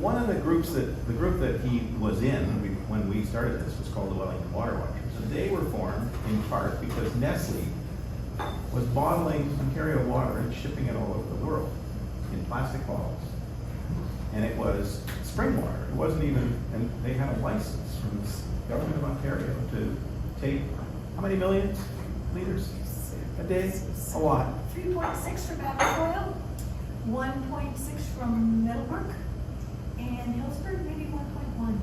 one of the group that he was in when we started this was called the Wellington Water Watchers. And they were formed in part because Nestle was bottling Ontario water and shipping it all over the world in plastic bottles. And it was spring water. It wasn't even, and they had a license from the government of Ontario to take, how many million liters a day? A lot. 3.6 from Balkwill, 1.6 from Middlebrook, and Hillsburg maybe 1.1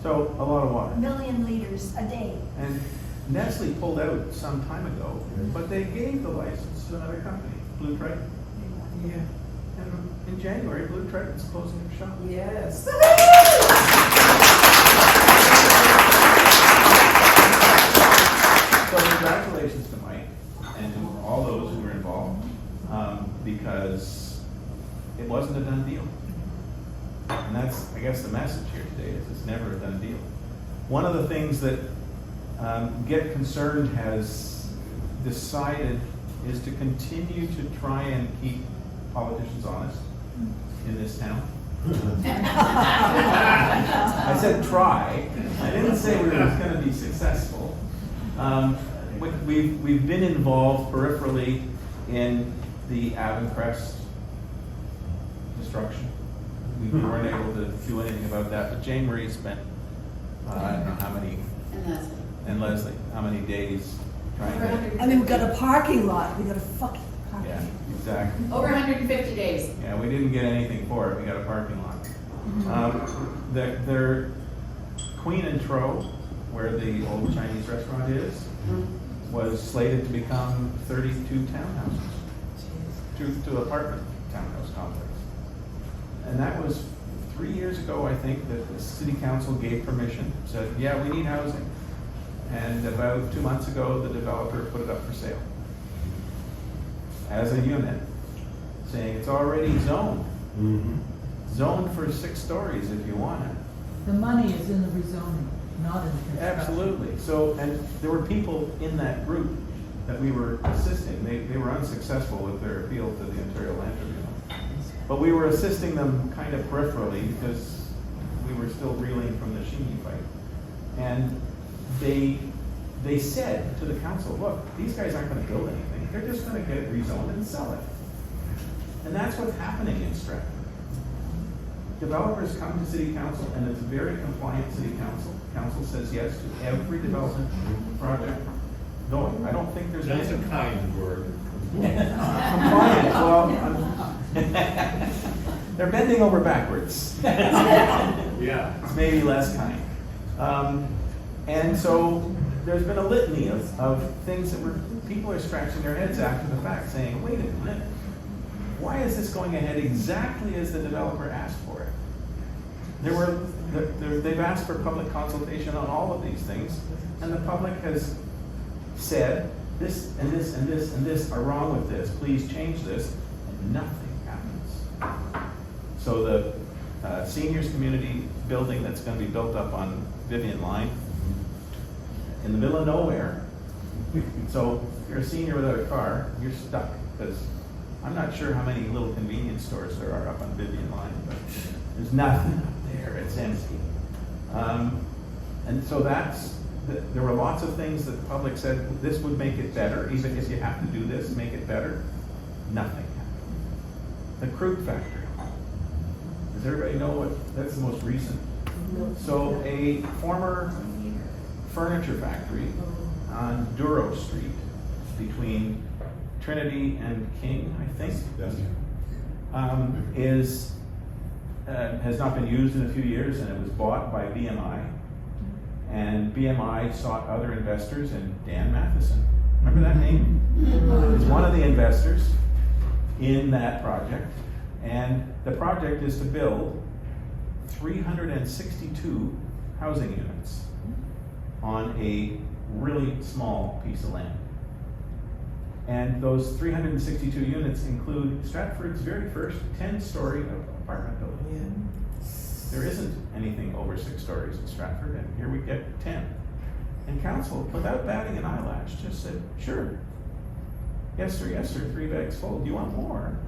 So a lot of water. million liters a day. And Nestle pulled out some time ago, but they gave the license to another company, Blue Triton. Yeah. And in January, Blue Triton's closing their shop. Yes. So congratulations to Mike and to all those who were involved, because it wasn't a done deal. And that's, I guess, the message here today is it's never a done deal. One of the things that Get Concerned has decided is to continue to try and keep politicians honest in this town. I said try. I didn't say we were going to be successful. We've been involved peripherally in the Avencrest destruction. We weren't able to do anything about that, but Jane Marie spent I don't know how many, and Leslie, how many days trying to. I mean, we got a parking lot. We got a fucking parking lot. Yeah, exactly. Over 150 days. Yeah, we didn't get anything for it. We got a parking lot. Their Queen and Tro, where the old Chinese restaurant is, was slated to become 32 townhouses, to apartment townhouse complex. And that was 3 years ago, I think, that the city council gave permission, said, yeah, we need housing. And about 2 months ago, the developer put it up for sale as a unit, saying it's already zoned. Zoned for 6 stories if you want it. The money is in the rezoning, not in the construction. Absolutely. So, and there were people in that group that we were assisting. They were unsuccessful with their appeal to the Ontario Land Tribunal. But we were assisting them kind of peripherally because we were still reeling from the Xinyi fight. And they said to the council, look, these guys aren't going to build anything. They're just going to get it rezoned and sell it. And that's what's happening in Stratford. Developers come to city council, and it's a very compliant city council. Council says yes to every development project going. I don't think there's That's any a kind word. compliant. Well, they're bending over backwards. Yeah. It's maybe less kind. And so there's been a litany of things that people are scratching their heads after the fact, saying, wait a minute, why is this going ahead exactly as the developer asked for it? They've asked for public consultation on all of these things, and the public has said, this and this and this and this are wrong with this, please change this, and nothing happens. So the seniors community building that's going to be built up on Vivian Line, in the middle of nowhere. So if you're a senior without a car, you're stuck, because I'm not sure how many little convenience stores there are up on Vivian Line, but there's nothing up there, it's empty. And so there were lots of things that the public said, this would make it better, even if you have to do this, make it better. Nothing happened. The crude factory. Does everybody know what, that's the most recent? So a former furniture factory on Duro Street between Trinity and King, I think, has not been used in a few years, and it was bought by BMI. And BMI sought other investors, and Dan Matheson, remember that name? Is one of the investors in that project. And the project is to build 362 housing units on a really small piece of land. And those 362 units include Stratford's very first 10-story apartment building. There isn't anything over 6 stories in Stratford, and here we get 10. And council, without batting an eyelash, just said, sure. Yes, sir, 3 bags full. Do you want more?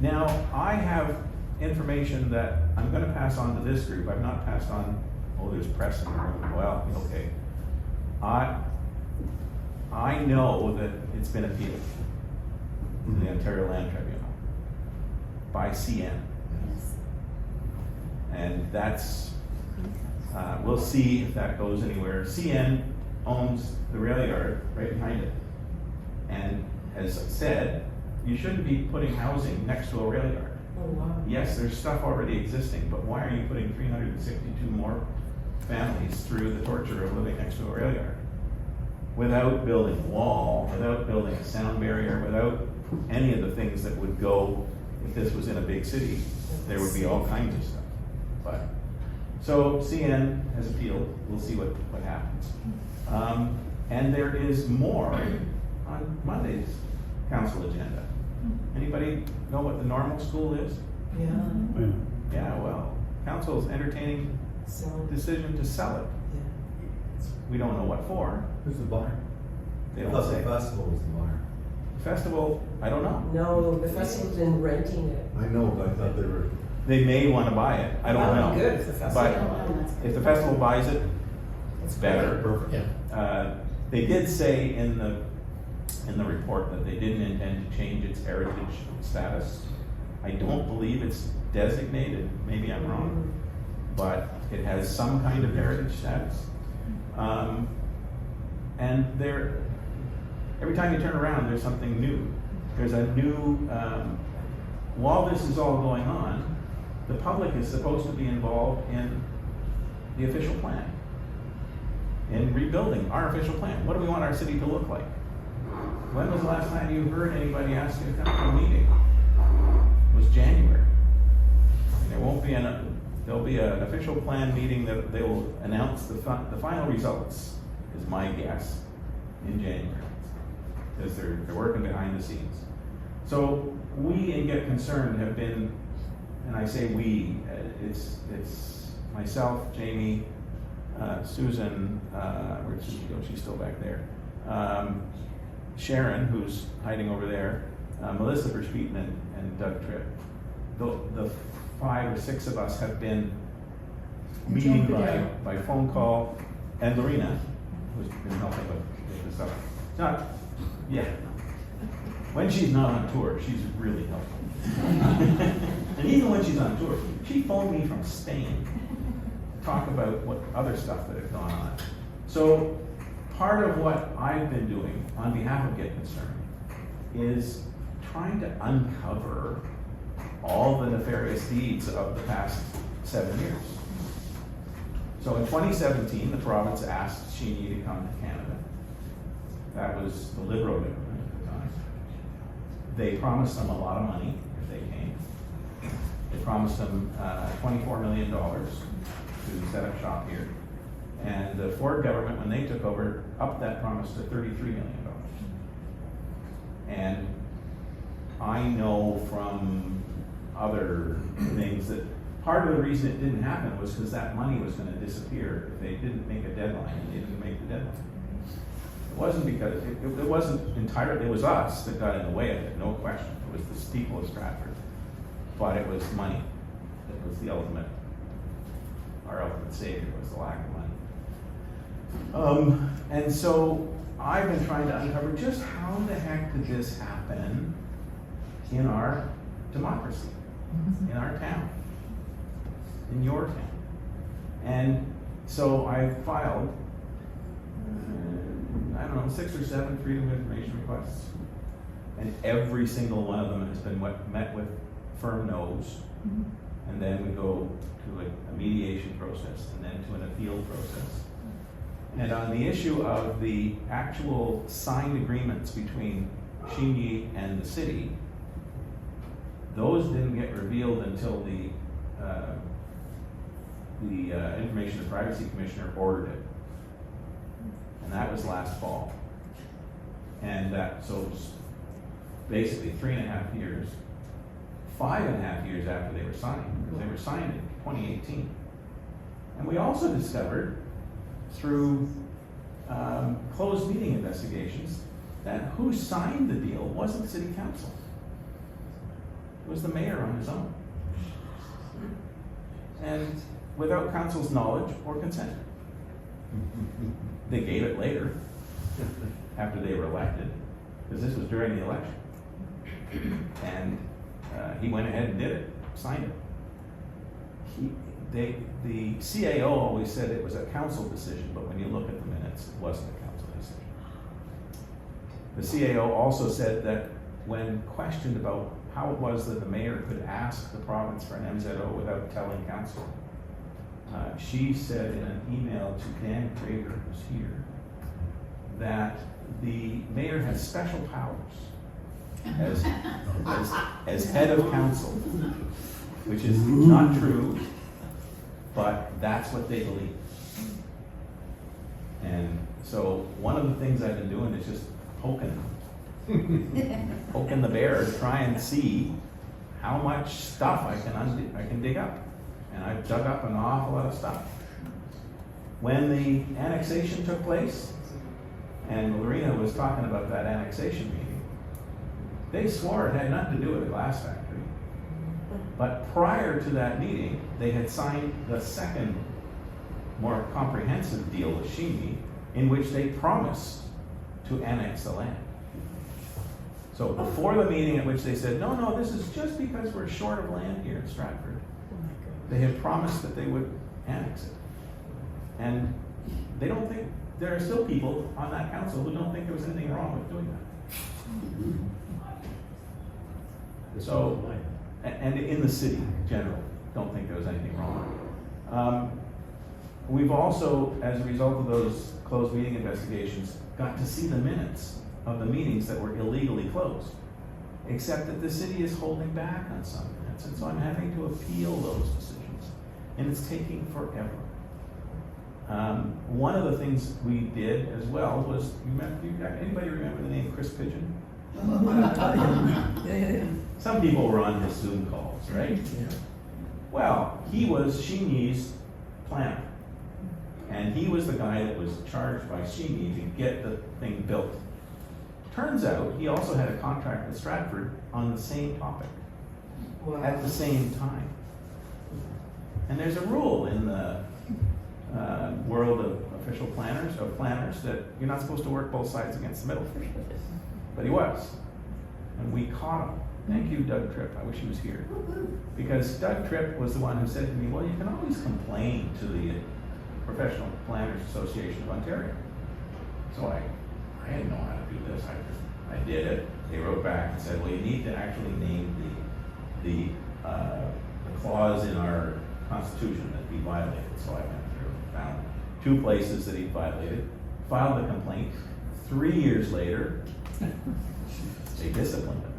Now, I have information that I'm gonna pass on to this group. I've not passed on, oh, there's press in the room. Well, okay. I know that it's been appealed to the Ontario Land Tribunal by CN. Yes. And that's, we'll see if that goes anywhere. CN owns the rail yard right behind it. And has said, you shouldn't be putting housing next to a rail yard. Oh, wow. Yes, there's stuff already existing, but why are you putting 362 more families through the torture of living next to a rail yard? Without building a wall, without building a sound barrier, without any of the things that would go, if this was in a big city, there would be all kinds of stuff. But, so CN has appealed, we'll see what happens. And there is more on Monday's council agenda. Anybody know what the normal school is? Yeah. Yeah, well, council is entertaining So, decision to sell it. yeah. We don't know what for. Who's the buyer? They I don't thought the say. festival was the buyer. Festival, I don't know. No, the festival's been renting it. I know, but I thought they were. They may want to buy it. I don't That know. would be good if the festival. But if the festival buys it, it's better. Perfect. Yeah. They did say in the report that they didn't intend to change its heritage status. I don't believe it's designated, maybe I'm wrong, but it has some kind of heritage status. And every time you turn around, there's something new. There's a new, while this is all going on, the public is supposed to be involved in the official plan, in rebuilding our official plan. What do we want our city to look like? When was the last time you heard anybody ask you to come to a meeting? It was January. And there won't be there'll be an official plan meeting that they will announce the final results, is my guess, in January. Because they're working behind the scenes. So we in Get Concerned have been, and I say we, it's myself, Jamie, Susan, where'd she go? She's still back there. Sharon, who's hiding over there, Melissa Verspieten and Doug Tripp. The 5 or 6 of us have been meeting by phone call, and Lorena, who's been helping with this stuff. It's not, yeah. When she's not on tour, she's really helpful. And even when she's on tour, she phoned me from Spain to talk about what other stuff that had gone on. So part of what I've been doing on behalf of Get Concerned is trying to uncover all the nefarious deeds of the past 7 years. So in 2017, the province asked Xinyi to come to Canada. That was the Liberal government at the time. They promised them a lot of money if they came. They promised them $24 million to set up shop here. And the Ford government, when they took over, upped that promise to $33 million. And I know from other things that part of the reason it didn't happen was because that money was going to disappear if they didn't make a deadline, and they didn't make the deadline. It wasn't because, it wasn't entirely, it was us that got in the way of it, no question. It was the people of Stratford. But it was money that was the ultimate, our ultimate savior was the lack of money. And so I've been trying to uncover just how the heck did this happen in our democracy, in our town, in your town. And so I filed, I don't know, 6 or 7 Freedom of Information requests. And every single one of them has been met with firm no's. And then we go to a mediation process, and then to an appeal process. And on the issue of the actual signed agreements between Xinyi and the city, those didn't get revealed until the Information and Privacy Commissioner ordered it. And that was last fall. And so it was basically 3.5 years, 5.5 years after they were signed, because they were signed in 2018. And we also discovered through closed meeting investigations that who signed the deal wasn't City Council. It was the mayor on his own. And without council's knowledge or consent. They gave it later, after they were elected, because this was during the election. And he went ahead and did it, signed it. The CAO always said it was a council decision, but when you look at the minutes, it wasn't a council decision. The CAO also said that when questioned about how it was that the mayor could ask the province for an MZO without telling council, she said in an email to Dan Crager, who's here, that the mayor has special powers as head of council, which is not true, but that's what they believe. And so one of the things I've been doing is just poking the bear, try and see how much stuff I can dig up. And I've dug up an awful lot of stuff. When the annexation took place, and Lorena was talking about that annexation meeting, they swore it had nothing to do with the glass factory. But prior to that meeting, they had signed the second, more comprehensive deal with Xinyi, in which they promised to annex the land. So before the meeting at which they said, no, this is just because we're short of land here in Stratford, they had promised that they would annex it. And they don't think, there are still people on that council who don't think there was anything wrong with doing that. So, and in the city generally, don't think there was anything wrong. We've also, as a result of those closed meeting investigations, got to see the minutes of the meetings that were illegally closed, except that the city is holding back on some minutes, and so I'm having to appeal those decisions, and it's taking forever. One of the things we did as well was, anybody remember the name Chris Pigeon? Some people were on his Zoom calls, right? Yeah. Well, he was Xinyi's planner. And he was the guy that was charged by Xinyi to get the thing built. Turns out he also had a contract with Stratford on the same topic at the same time. And there's a rule in the world of official planners, that you're not supposed to work both sides against the middle. But he was. And we caught him. Thank you, Doug Tripp. I wish he was here. Because Doug Tripp was the one who said to me, well, you can always complain to the Professional Planners Association of Ontario. So I didn't know how to do this. I did it. They wrote back and said, well, you need to actually name the clause in our Constitution that he violated. So I went through and found 2 places that he violated, filed a complaint. 3 years later, they disciplined him.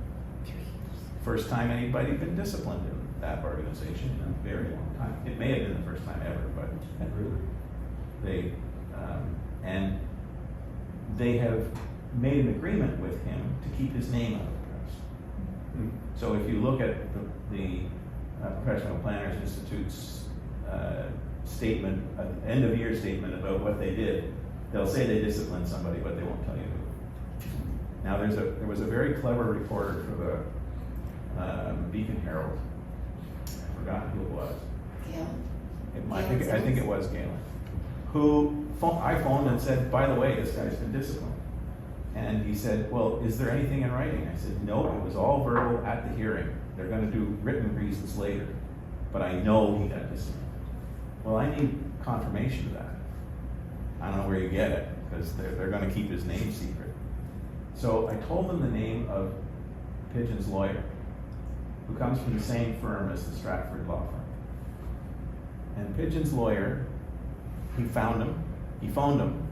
First time anybody had been disciplined in that organization in a very long time. It may have been the first time ever, but they have made an agreement with him to keep his name out of the press. So if you look at the Professional Planners Institute's statement, end of year statement about what they did, they'll say they disciplined somebody, but they won't tell you who. Now there was a very clever reporter for the Beacon Herald. I forgot who it was. I think it was Galen, who I phoned and said, by the way, this guy's been disciplined. And he said, well, is there anything in writing? I said, no, it was all verbal at the hearing. They're going to do written reasons later, but I know he got disciplined. Well, I need confirmation of that. I don't know where you get it, because they're going to keep his name secret. So I told them the name of Pigeon's lawyer, who comes from the same firm as the Stratford law firm. And Pigeon's lawyer, he phoned him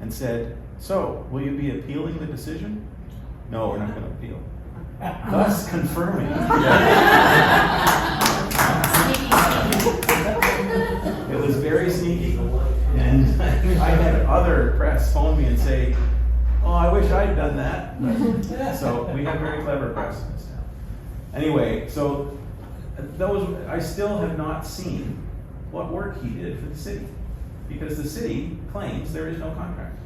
and said, so, will you be appealing the decision? No, we're not going to appeal. Thus confirming. It was very sneaky. And I had other press phone me and say, oh, I wish I'd done that. So we have very clever press in this town. Anyway, so I still have not seen what work he did for the city, because the city claims there is no contract.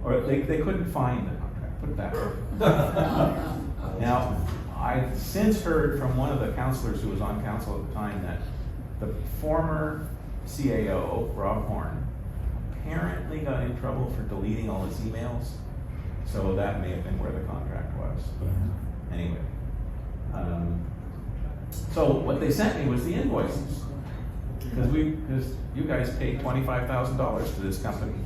Or they couldn't find the contract, put it that way. Now, I've since heard from one of the counselors who was on council at the time that the former CAO, Rob Horn, apparently got in trouble for deleting all his emails. So that may have been where the contract was. Anyway. So what they sent me was the invoices. Because you guys paid $25,000 to this company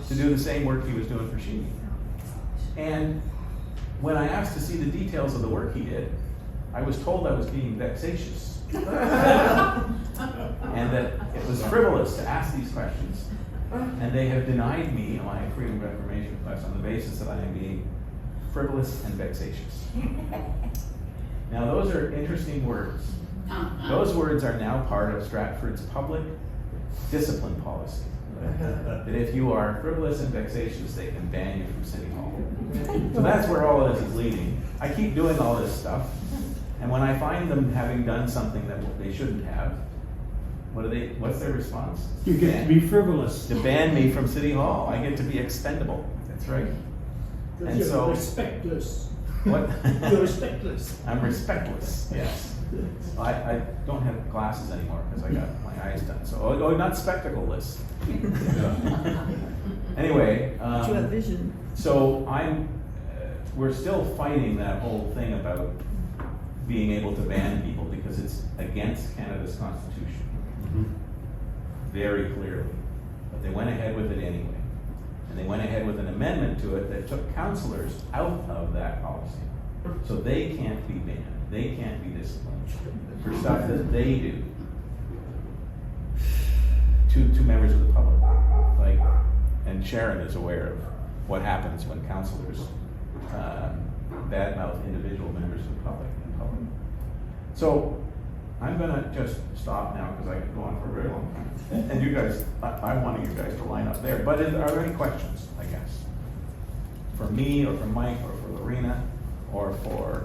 to do the same work he was doing for Xinyi. And when I asked to see the details of the work he did, I was told I was being vexatious. And that it was frivolous to ask these questions. And they have denied me my freedom of information request on the basis that I am being frivolous and vexatious. Now those are interesting words. Those words are now part of Stratford's public discipline policy. That if you are frivolous and vexatious, they can ban you from City Hall. So that's where all of this is leading. I keep doing all this stuff, and when I find them having done something that they shouldn't have, what's their response? You get to be frivolous. To ban me from City Hall. I get to be expendable. That's right. And You're so, respectless. what? You're respectless. I'm respectless, yes. I don't have glasses anymore because I got my eyes done. So, not spectacleless. Anyway, But you have vision. so we're still fighting that whole thing about being able to ban people because it's against Canada's Constitution. Very clearly. But they went ahead with it anyway. And they went ahead with an amendment to it that took councillors out of that policy. So they can't be banned. They can't be disciplined for stuff that they do to members of the public. And Sharon is aware of what happens when councillors badmouth individual members of the public in public. So I'm gonna just stop now because I could go on for a very long time. And you guys, I wanted you guys to line up there. But are there any questions, I guess? For me, or for Mike, or for Lorena, or for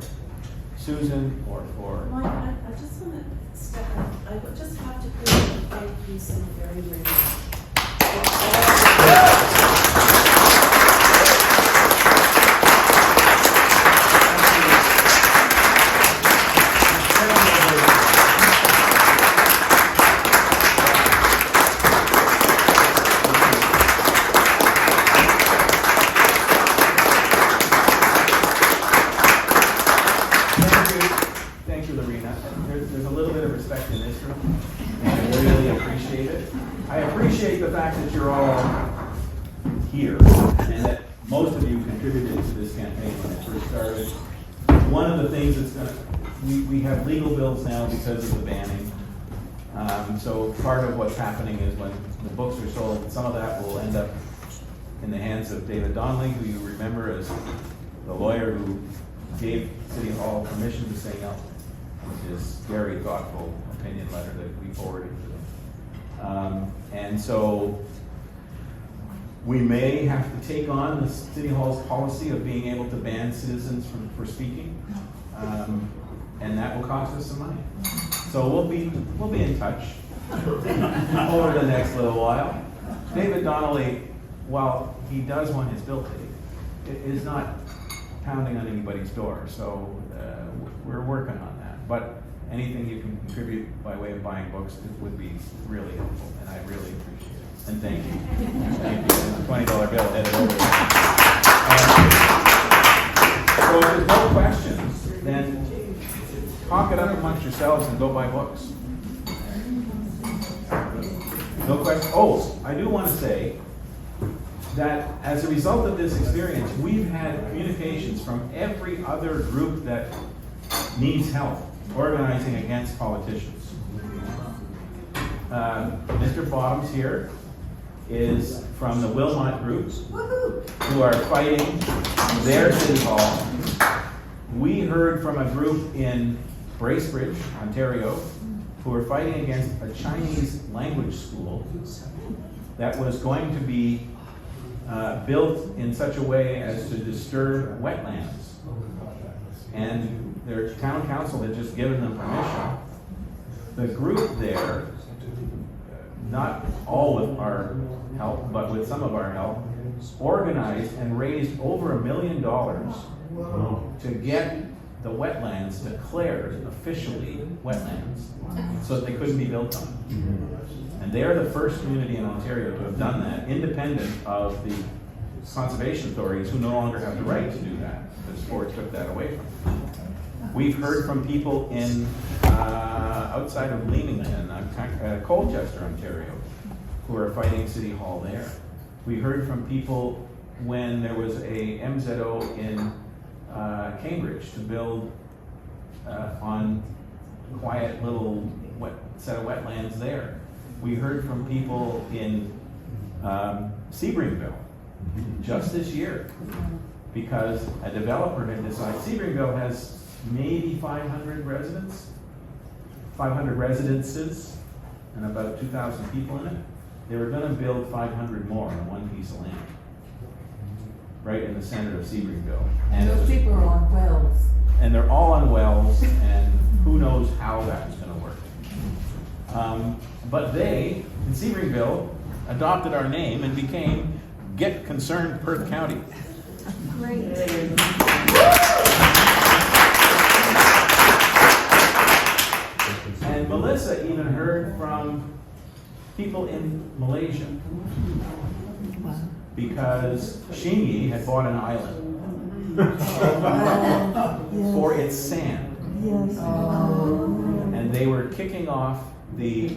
Susan, or for... Mike, I just want to step up. I just have to quickly thank you so very, very much. Thank you, Lorena. There's a little bit of respect in this room, and I really appreciate it. I appreciate the fact that you're all here, and that most of you contributed to this campaign when it first started. One of the things that's we have legal bills now because of the banning. So part of what's happening is when the books are sold, some of that will end up in the hands of David Donnelly, who you remember as the lawyer who gave City Hall permission to say no, with his very thoughtful opinion letter that we forwarded to them. And so we may have to take on the City Hall's policy of being able to ban citizens for speaking, and that will cost us some money. So we'll be in touch over the next little while. David Donnelly, while he does want his bill paid, is not pounding on anybody's door. So we're working on that. But anything you can contribute by way of buying books would be really helpful, and I really appreciate it. And thank you. Thank you. And the $20 bill headed over. So if there's no questions, then talk it up amongst yourselves and go buy books. No question. Oh, I do want to say that as a result of this experience, we've had communications from every other group that needs help organizing against politicians. Mr. Bob's here is from the Wilmot groups who are fighting their city hall. We heard from a group in Bracebridge, Ontario, who are fighting against a Chinese language school that was going to be built in such a way as to disturb wetlands. And their town council had just given them permission. The group there, not all with our help, but with some of our help, organized and raised over $1 million to get the wetlands declared officially wetlands so that they couldn't be built on. And they're the first community in Ontario to have done that, independent of the conservation authorities who no longer have the right to do that. The sport took that away from them. We've heard from people in, outside of Leamington, Colchester, Ontario, who are fighting City Hall there. We heard from people when there was a MZO in Cambridge to build on quiet little set of wetlands there. We heard from people in Sebringville just this year because a developer had decided, Sebringville has maybe 500 residents, 500 residences, and about 2,000 people in it. They were gonna build 500 more on one piece of land, right in the center of Sebringville. And those people are on wells. And they're all on wells, and who knows how that was gonna work. But they, in Sebringville, adopted our name and became Get Concerned Perth County. Great. And Melissa even heard from people in Malaysia because Xinyi had bought an island for its sand. Yes. And they were kicking off the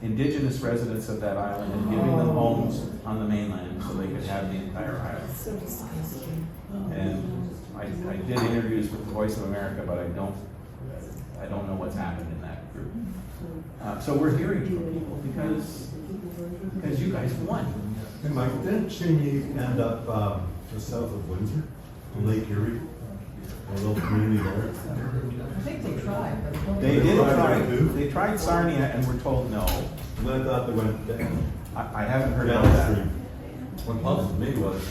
indigenous residents of that island and giving them homes on the mainland so they could have the entire island. So disgusting. And I did interviews with the Voice of America, but I don't know what's happened in that group. So we're hearing from people because you guys won. And Mike, didn't Xinyi end up just south of Windsor, on Lake Erie? A little community there? I think they tried, but. They did try. They tried Sarnia and were told no. And then I thought they went down, I haven't heard about that. downstream. What puzzled me was,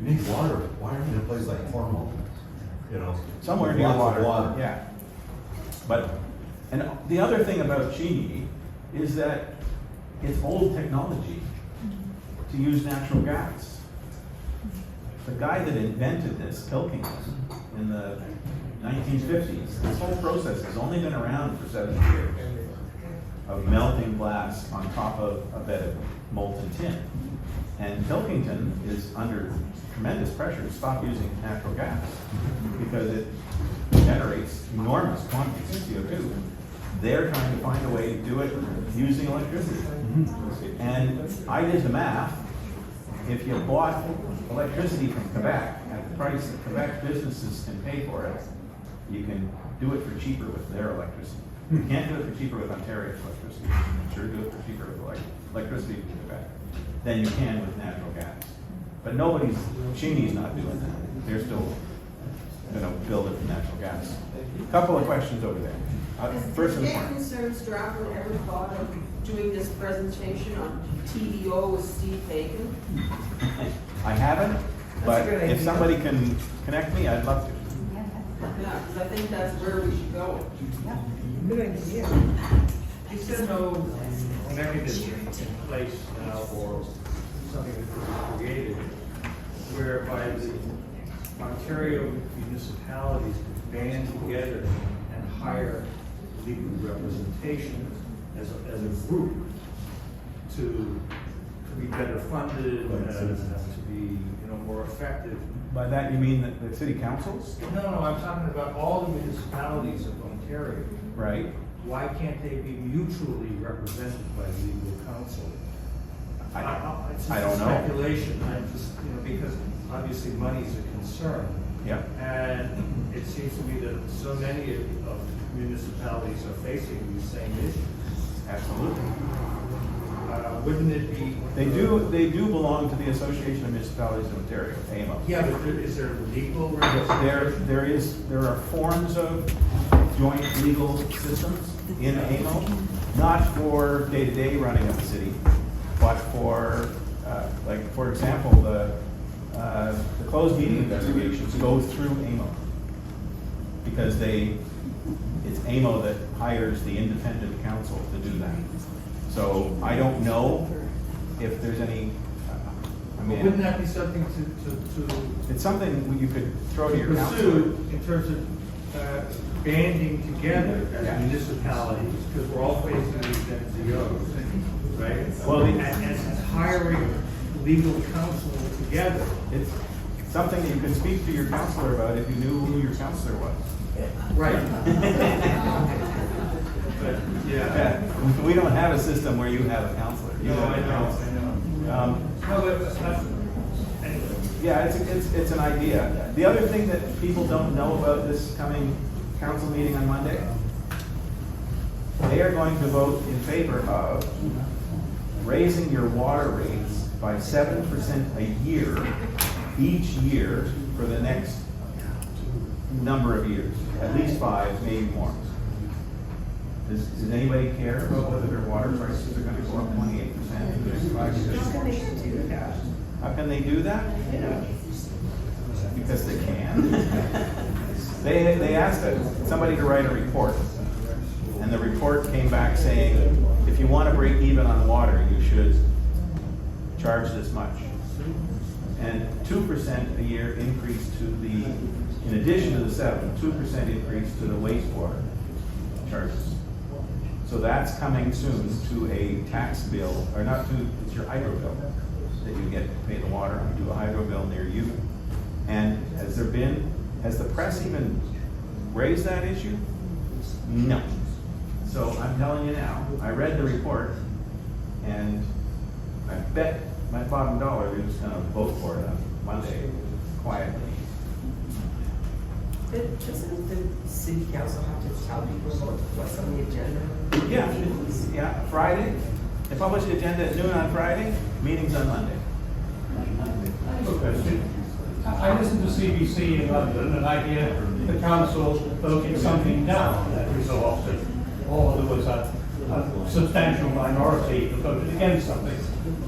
you need water, why aren't you in a place like Cornwall? You know? Somewhere near lots of water. Yeah. But, and the other thing about Xinyi is that it's old technology to use natural gas. The guy that invented this, Pilkington, in the 1950s, this whole process has only been around for 7 years of melting glass on top of a bed of molten tin. And Pilkington is under tremendous pressure to stop using natural gas because it generates enormous quantities of CO2. They're trying to find a way to do it using electricity. And I did the math. If you bought electricity from Quebec at the price that Quebec businesses can pay for it, you can do it for cheaper with their electricity. You can't do it for cheaper with Ontario's electricity. You can sure do it for cheaper with electricity from Quebec than you can with natural gas. But Xinyi's not doing that. They're still going to build it from natural gas. A couple of questions over there. First and Get foremost. Concerned Stratford ever thought of doing this presentation on TDO with Steve Bacon? I haven't, but That's a good if idea. somebody can connect me, I'd love to. Yeah, because I think that's where we should go. Good idea. Is there no mechanism in place now or something that was created whereby the Ontario municipalities could band together and hire legal representation as a group to be better funded and to be more effective? By that you mean the city councils? No, I'm talking about all the municipalities of Ontario. Right. Why can't they be mutually represented by legal counsel? It's I just don't know. speculation. I'm just, because obviously money's a concern. Yeah. And it seems to me that so many of municipalities are facing these same issues. Absolutely. Wouldn't it be? They do belong to the Association of Municipalities of Ontario, AMO. Yeah, but is there legal representation? There are forms of joint legal systems in AMO, not for day-to-day running of the city, but for, like, for example, the closed meeting investigations go through AMO because it's AMO that hires the independent counsel to do that. So I don't know if there's any, Wouldn't that be something to it's something you could throw to your council. pursue in terms of banding together as municipalities, because we're all facing these NCOs, right? Well, And hiring legal counsel together. It's something that you could speak to your counselor about if you knew who your counselor was. Right. But, Yeah, we don't have a system where you have a counselor. You No, have I a know, counselor. I know. No, but that's, anyway. Yeah, it's an idea. The other thing that people don't know about this coming council meeting on Monday, they are going to vote in favor of raising your water rates by 7% a year, each year for the next number of years, at least 5, maybe more. Does anybody care about whether their water prices are gonna go up 28% in the next 5 years? How can they do that? How can they do that? Because they can. They asked somebody to write a report, and the report came back saying, if you want to break even on water, you should charge this much. And 2% a year increase to the, in addition to the 2% increase to the wastewater charges. So that's coming soon to a tax bill, or not to, it's your hydro bill that you get to pay the water on, to a hydro bill near you. And has the press even raised that issue? No. So I'm telling you now, I read the report, and I bet my bottom dollar they're just gonna vote for it on Monday, quietly. Doesn't the city council have to tell people what's on the agenda? Yeah, Friday, they publish the agenda at noon on Friday, meetings on Monday. I listened to CBC in London, and I hear the council voting something down every so often, or there was a substantial minority that voted against something.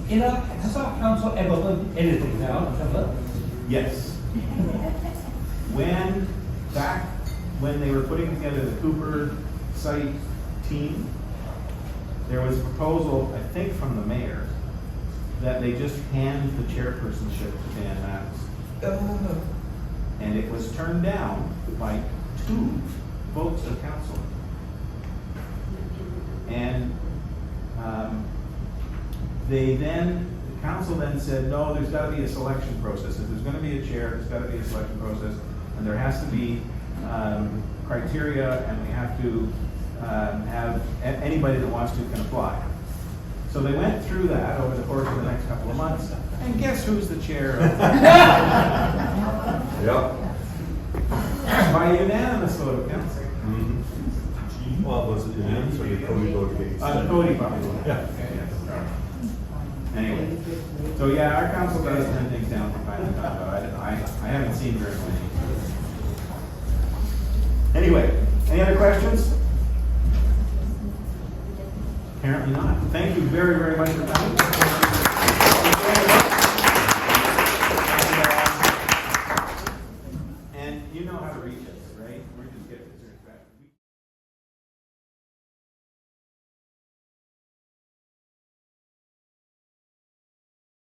Has our council ever voted anything down, ever? Yes. Back when they were putting together the Cooper site team, there was a proposal, I think from the mayor, that they just hand the chairpersonship to Dan Mattis. And it was turned down by 2 votes of council. And the council then said, no, there's got to be a selection process. If there's going to be a chair, there's got to be a selection process, and there has to be criteria, and we have to have anybody that wants to can apply. So they went through that over the course of the next couple of months, and guess who's the chair of Yep. by unanimous vote of council. Well, was it unanimous or did Cody vote against? Cody probably. Yeah. Anyway, so yeah, our council does turn things down from time to time, but I haven't seen very many. Anyway, any other questions? Apparently not. Thank you very, very much for coming. And you know how to reach us, right? We're just getting